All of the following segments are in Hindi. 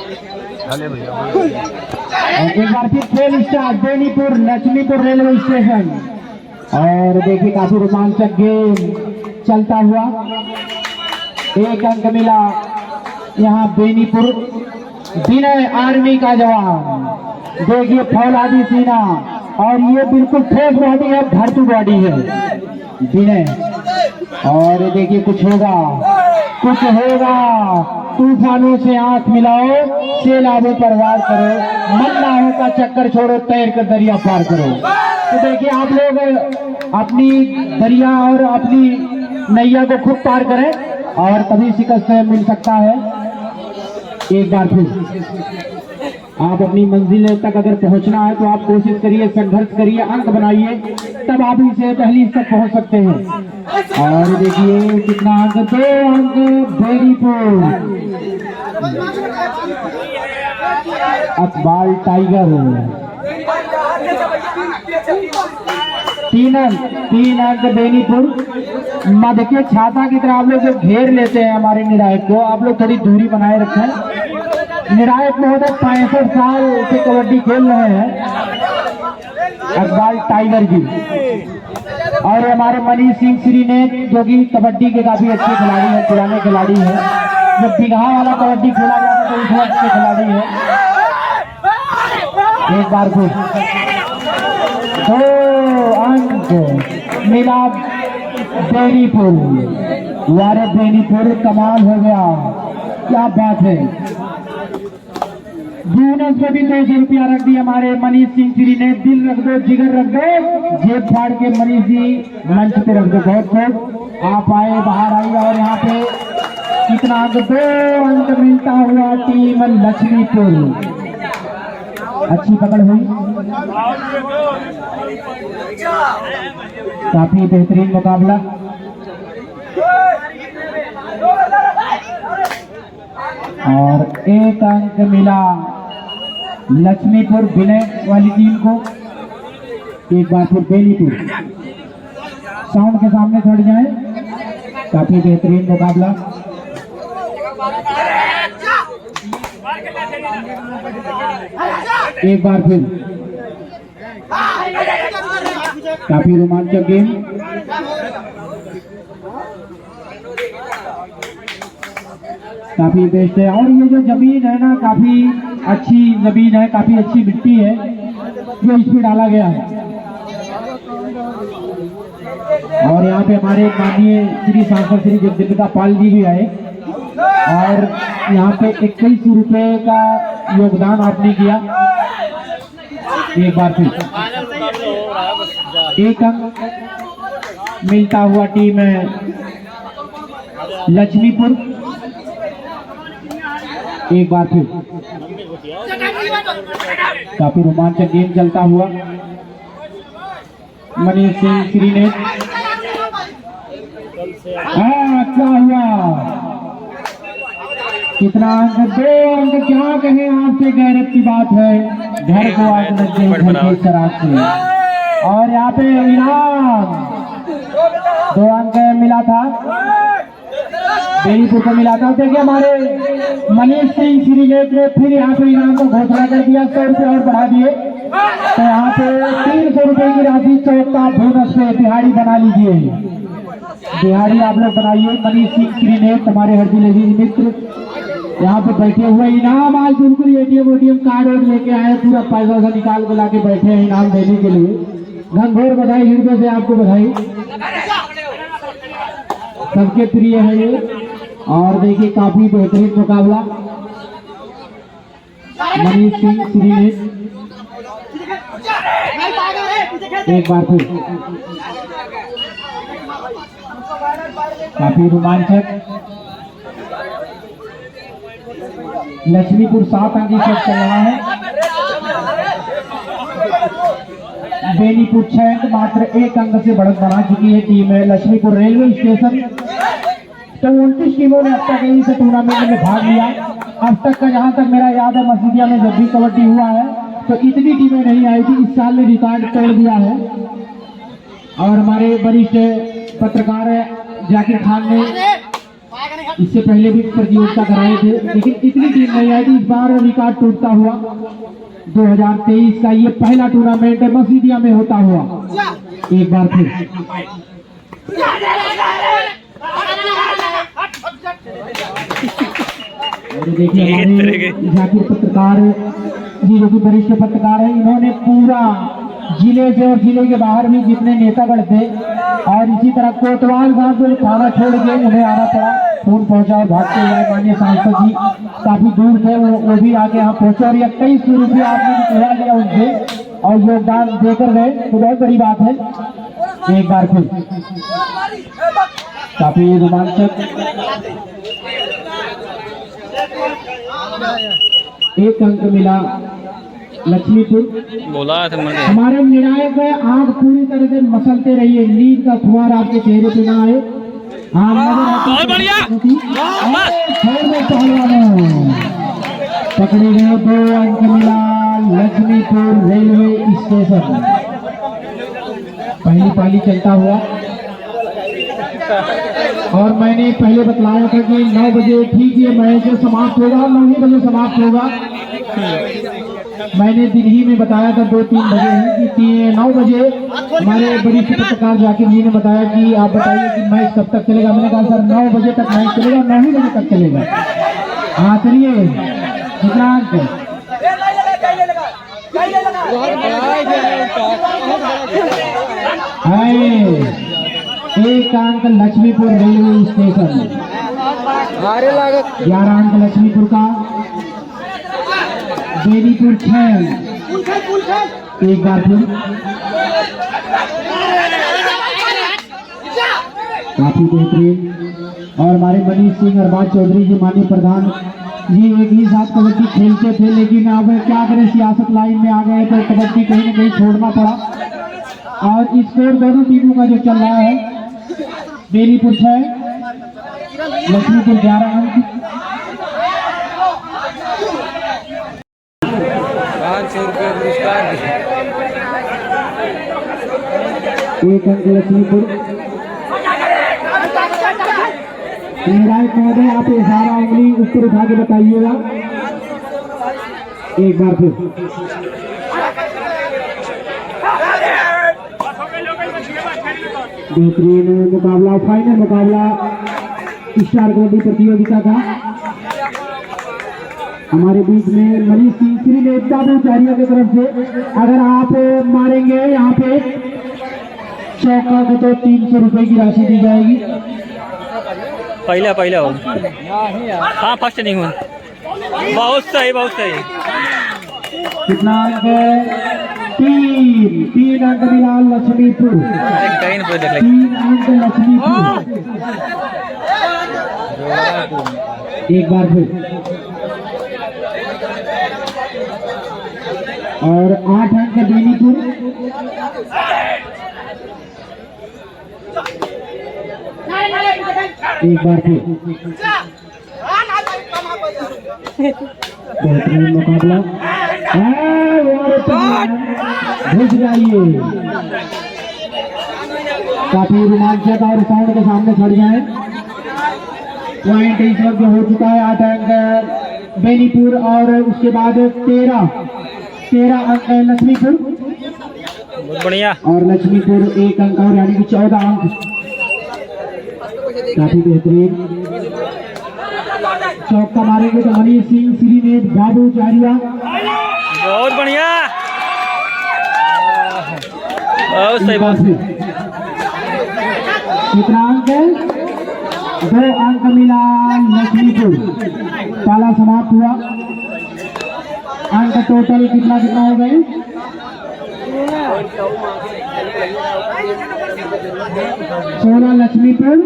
एक बार फिर खेल start Benipur Laxmipur railway station. और देखिए काफी रोमांचक गेम चलता हुआ, एक अंक मिला यहाँ बेनीपुर विनय आर्मी का जवान। देखिए फौलादी सीना और ये बिल्कुल फ्रेश बॉडी है, भरतू बॉडी है विनय। और देखिए कुछ होगा कुछ होगा, तूफानों से आंख मिलाओ, सैलाबों पर वार करो, मन्नाहों का चक्कर छोड़ो, तैर कर दरिया पार करो। तो देखिए आप लोग अपनी दरिया और अपनी नैया को खुद पार करें और तभी शिकस्त मिल सकता है। एक बार फिर आप अपनी मंजिल तक अगर पहुंचना है तो आप कोशिश करिए, संघर्ष करिए, अंक बनाइए, तब आप इसे दहलीज तक पहुंच सकते हैं। और देखिए कितना अंक, 2 अंक बेनीपुर। अकबाल टाइगर 3 अंक बेनीपुर। मध्य के छाता की तरह आप लोग जब घेर लेते हैं हमारे निर्णायक को, आप लोग थोड़ी दूरी बनाए रखें। निर्णायक महोदय 65 साल से कबड्डी खेल रहे हैं, अकबाल टाइगर जी। और हमारे मनीष सिंह श्री ने, जो कि कबड्डी के काफी अच्छे खिलाड़ी हैं, पुराने खिलाड़ी हैं, जब बिगहा वाला कबड्डी खेला जाता तो उसमें अच्छे खिलाड़ी हैं। एक बार फिर 2 अंक मिला बेनीपुर। वारे बेनीपुर, कमाल हो गया, क्या बात है। बोनस में भी 200 रुपया रख दिया हमारे मनीष सिंह श्री ने। दिल रख दो, जिगर रख दो, जेब फाड़ के मनीष जी मंच पे रख दो। बहुत खूब, आप आए, बाहर आई। और यहाँ पे कितना अंक, 2 अंक मिलता हुआ टीम लक्ष्मीपुर। अच्छी पकड़ हुई, काफी बेहतरीन मुकाबला। और 1 अंक मिला लक्ष्मीपुर विनय वाली टीम को। एक बार फिर बेनीपुर, साउंड के सामने थोड़ी जाए, काफी बेहतरीन मुकाबला। एक बार फिर काफी रोमांचक गेम। काफी बेस्ट है। और ये जो जमीन है ना, काफी अच्छी जमीन है, काफी अच्छी मिट्टी है जो इसमें डाला गया है। और यहाँ पे हमारे माननीय श्री सांसद श्री जगदम्बिका पाल जी भी आए और यहाँ पे 21 रुपए का योगदान आपने किया। एक बार फिर 1 अंक मिलता हुआ टीम लक्ष्मीपुर। एक बार फिर काफी रोमांचक गेम चलता हुआ। मनीष सिंह श्री ने, क्या हुआ, कितना अंक, 2 अंक। क्या कहें, आपसे गैरत की बात है, घर को आग लग गई घर की शराब से। और यहाँ पे इनाम 2 अंक मिला था बेनीपुर को मिला था। देखिए हमारे मनीष सिंह श्री ने फिर यहाँ पे इनाम को घोषणा कर दिया, 100 रुपये और बढ़ा दिए। तो यहाँ पे 300 रुपये की राशि चौक का बोनस पे दिहाड़ी बना लीजिए। दिहाड़ी आप लोग बनाइए। मनीष सिंह श्री ने, हमारे हरदिल अजीज मित्र यहाँ पे बैठे हुए, इनाम आज बिल्कुल एटीएम कार्ड और लेके आए, पूरा पैसा सा निकाल के लाके बैठे हैं इनाम देने के लिए। घनघोर बधाई, हृदय से आपको बधाई, सबके प्रिय है ये। और देखिए काफी बेहतरीन मुकाबला। मनीष सिंह श्री ने एक बार फिर काफी रोमांचक। लक्ष्मीपुर 7 अंक की चल रहा है, बेनीपुर 6 अंक, मात्र 1 अंक से बढ़त बना चुकी है टीम है लक्ष्मीपुर रेलवे स्टेशन। तो 29 टीमों ने अब तक इस टूर्नामेंट में भाग लिया। अब तक का जहां तक मेरा याद है, मसीदिया में जब भी कबड्डी हुआ है तो इतनी टीमें नहीं आई थी। इस साल ने रिकॉर्ड तोड़ दिया है। और हमारे वरिष्ठ पत्रकार जाकिर खान ने इससे पहले भी प्रतियोगिता कराए थे, लेकिन इतनी टीम नहीं आई थी। इस बार रिकॉर्ड टूटता हुआ 2023 का ये पहला टूर्नामेंट मसीदिया में होता हुआ एक बार फिर। और देखिए हमारे जाकिर पत्रकार जी जो कि वरिष्ठ पत्रकार है, इन्होंने पूरा जिले से और जिले के बाहर भी जितने नेतागढ़ थे और इसी तरह कोतवाल गांव जो थाना छोड़ के उन्हें आना पड़ा, फोन पहुंचा और भागते हुए माननीय सांसद जी काफी दूर थे, वो भी आके यहाँ पहुंचे और 21 रुपये आपने कहा गया उनसे और योगदान देकर गए, तो बहुत बड़ी बात है। एक बार फिर काफी रोमांचक एक अंक मिला लक्ष्मीपुर। बोला था मैंने हमारे निर्णायक है, आग पूरी तरह से मसलते रहिए, नींद का खुमार आपके चेहरे पे ना आए। बहुत बढ़िया पकड़े गए, 2 अंक मिला लक्ष्मीपुर रेलवे स्टेशन। पहली पाली चलता हुआ और मैंने पहले बतलाया था कि 9 बजे ठीक ये मैच समाप्त होगा, 9 ही बजे समाप्त होगा। मैंने दिन ही में बताया था 2-3 बजे कि 9 बजे हमारे वरिष्ठ पत्रकार जाकिर जी ने बताया कि आप बताइए कि मैच कब तक चलेगा। मैंने कहा सर 9 बजे तक मैच चलेगा, 9 ही बजे तक चलेगा। हाँ चलिए कितना अंक एक अंक लक्ष्मीपुर रेलवे स्टेशन, 11 अंक लक्ष्मीपुर का, बेनीपुर 6। एक बार फिर काफी बेहतरीन। और हमारे मनीष सिंह अरबाज चौधरी जी माननीय प्रधान जी एक ही साथ कबड्डी खेलते थे, लेकिन अब क्या करें सियासत लाइन में आ गए तो कबड्डी कहीं न कहीं छोड़ना पड़ा। और स्कोर दोनों टीमों का जो चल रहा है, बेनीपुर 6 लक्ष्मीपुर 11 अंक। 500 रुपये पुरस्कार, 1 अंक लक्ष्मीपुर। निर्णायक महोदय आप इशारा उंगली ऊपर उठा के बताइएगा। एक बार फिर बेहतरीन मुकाबला, फाइनल मुकाबला स्टार कबड्डी प्रतियोगिता का। हमारे बीच में मनीष सिंह श्री ने बाबूचारिया की तरफ से अगर आप मारेंगे यहाँ पे चौका को तो 300 रुपए की राशि दी जाएगी। पहला हो। हाँ फर्स्ट नहीं हुआ। बहुत सही बहुत सही। कितना अंक है? 3 अंक मिला लक्ष्मीपुर। 3 अंक लक्ष्मीपुर। एक बार फिर और 8 अंक बेनीपुर। एक बार फिर बेहतरीन मुकाबला। घुस जाइए, काफी रोमांचक और साउंड के सामने खड़ जाए। पॉइंट इस वक्त हो चुका है 8 अंक बेनीपुर और उसके बाद 13 अंक लक्ष्मीपुर। बहुत बढ़िया। और लक्ष्मीपुर 1 अंक और यानी कि 14 अंक। काफी बेहतरीन चौका मारेंगे तो मनीष सिंह श्री ने बाबूचारिया। बहुत बढ़िया बहुत सही बात। कितना अंक है? 2 अंक मिला लक्ष्मीपुर। पाला समाप्त हुआ। अंक टोटल कितना हो गए? 16 लक्ष्मीपुर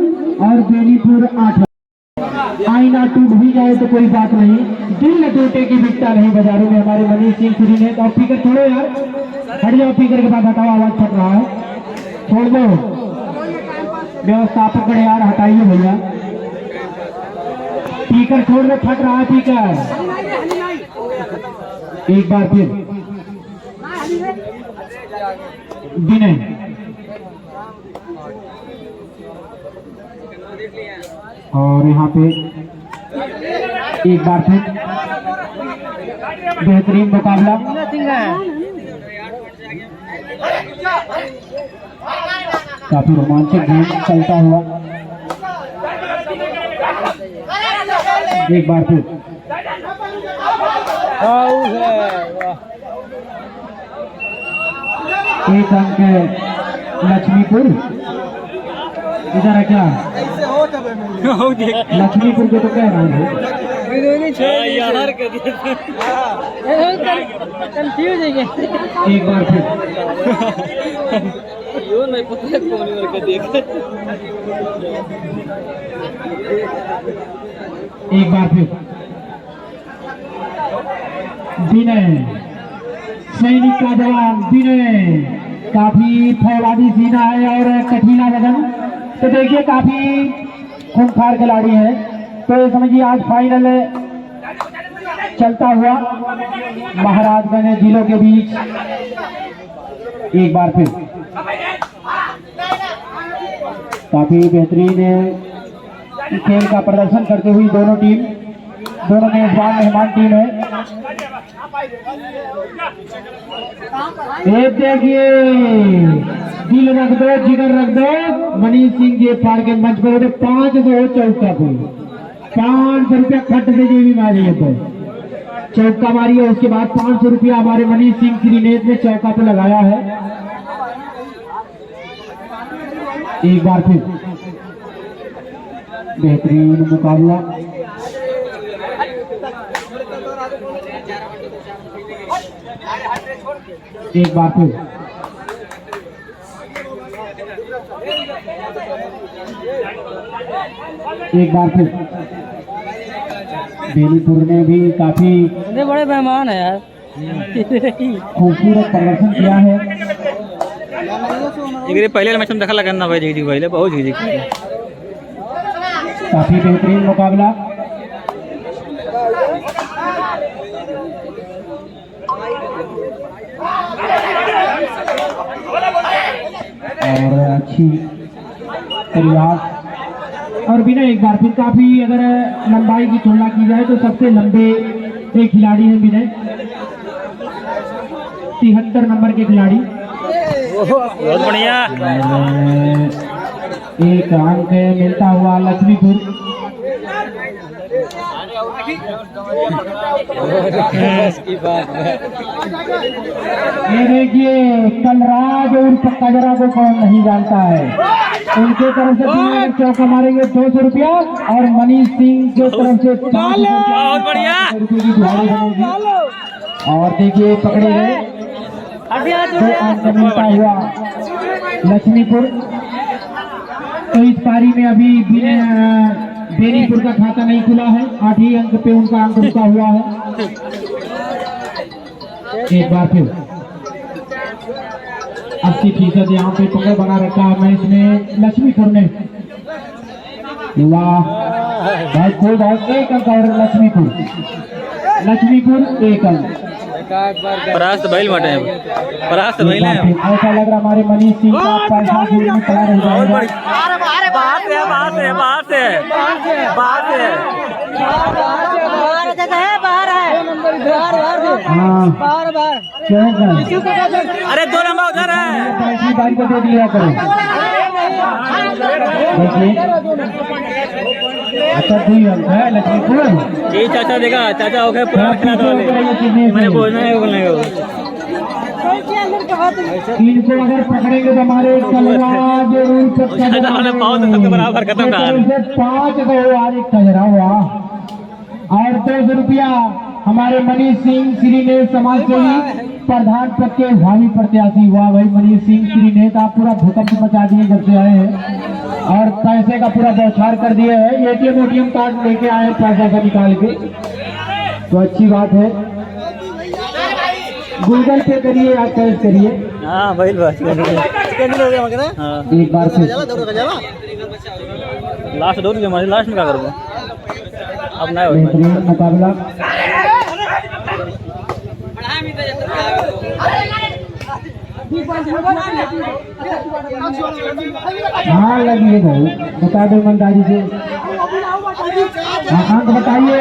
और बेनीपुर 8। आईना टूट भी जाए तो कोई बात नहीं, दिल न टूटे की बिकता नहीं बाजारों में। हमारे मनीष सिंह श्री ने तो स्पीकर छोड़ो यार, हट जाओ स्पीकर के पास, हटाओ, आवाज फट रहा है, छोड़ दो। व्यवस्थापक गण यार हटाइए भैया, स्पीकर छोड़ दो, फट रहा है स्पीकर। एक बार फिर विनय और यहाँ पे एक बार फिर बेहतरीन मुकाबला। काफी रोमांचक गेम चलता हुआ। एक बार फिर एक अंक लक्ष्मीपुर। इधर है क्या लक्ष्मीपुर को तो कह रहा हूँ। एक बार फिर एक बार फिर विनय, सैनिक का जवान विनय। काफी फौलादी सीना है और कठिना वजन। तो देखिए काफी खूंखार खिलाड़ी है। तो ये समझिए आज फाइनल चलता हुआ महाराजगंज जिलों के बीच। एक बार फिर काफी बेहतरीन खेल का प्रदर्शन करते हुई दोनों मेजबान मेहमान टीम है। एक देखिए दिल रख दो, जिगर रख दो। मनीष सिंह जी पार के मंच पर 500 चौका को 500 रुपया खट से भी मारी है। तो चौका मारी है, उसके बाद 500 रुपया हमारे मनीष सिंह श्रीनेत ने चौका पे लगाया है। एक बार फिर बेहतरीन मुकाबला। एक बार फिर बेनीपुर ने भी काफी बड़े मेहमान है यार, खूबसूरत प्रदर्शन किया है। पहले मैच में देखा लगा ना भाई, जी पहले बहुत जी काफी बेहतरीन मुकाबला। और अच्छी प्रयास और बिना एक बार फिर काफी अगर लंबाई की तुलना की जाए तो सबसे लंबे एक खिलाड़ी हैं विनय, 73 नंबर के खिलाड़ी। बहुत बढ़िया। एक अंक मिलता हुआ लक्ष्मीपुर। ये देखिए कलराज और कजरा को कौन नहीं जानता है। उनके तरफ से चौका मारेंगे 200 रुपया और मनीष सिंह की तरफ से 500 रुपये की दिहाड़ी बनेगी। और देखिए पकड़े गए 2 अंक मिलता हुआ लक्ष्मीपुर। तो इस पारी में अभी बेनीपुर का खाता नहीं खुला है। 8 ही अंक पे उनका अंक रुका हुआ है। एक बार फिर 80% यहाँ पे पकड़ बना रखा है मैच में लक्ष्मीपुर ने। वाह बहुत खूब। और 1 अंक और लक्ष्मीपुर 1 अंक। परास्त बैल मटे परास्त बैल है। ऐसा लग रहा हमारे मनीष सिंह का पैसा में खड़ा रह जाएगा। अरे 2 नंबर उधर है, पैसी बारी को दे दिया करो। अच्छा 2 अंक है लक्ष्मीपुर। जी चाचा देखा, चाचा हो गए पूरा मैंने बोलना है बोलने को। इनको अगर पकड़ेंगे तो हमारे कलराज बराबर खत्म कर 5 खजरा हुआ और 200 रुपया हमारे मनीष सिंह श्रीनेत समाज सेवी प्रधान पद के भावी प्रत्याशी। हुआ भाई मनीष सिंह श्रीनेत, आप पूरा भूकंप मचा दिए जब से आए हैं और पैसे का पूरा बौछार कर दिए है। एटीएम कार्ड लेके आए हैं पैसा का निकाल के, तो अच्छी बात है। गूगल पे करिए या कैश करिए। हाँ भाई बस एक बार फिर लास्ट 2 रुपये लास्ट में क्या करूँगा अब ना बेहतरीन मुकाबला। हाँ लगी है भाई, बता दो ईमानदारी से। हाँ अंक बताइए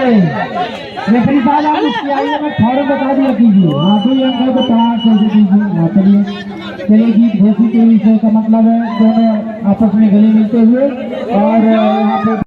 रेफरी साहब, आप इसकी आइए मैं फौरन बता दिया कीजिए। हाँ 2 अंक है तो 5 कैसे कीजिए। हाँ चलिए जीत घोषित हुई, का मतलब है दोनों आपस में गले मिलते हुए और यहाँ पे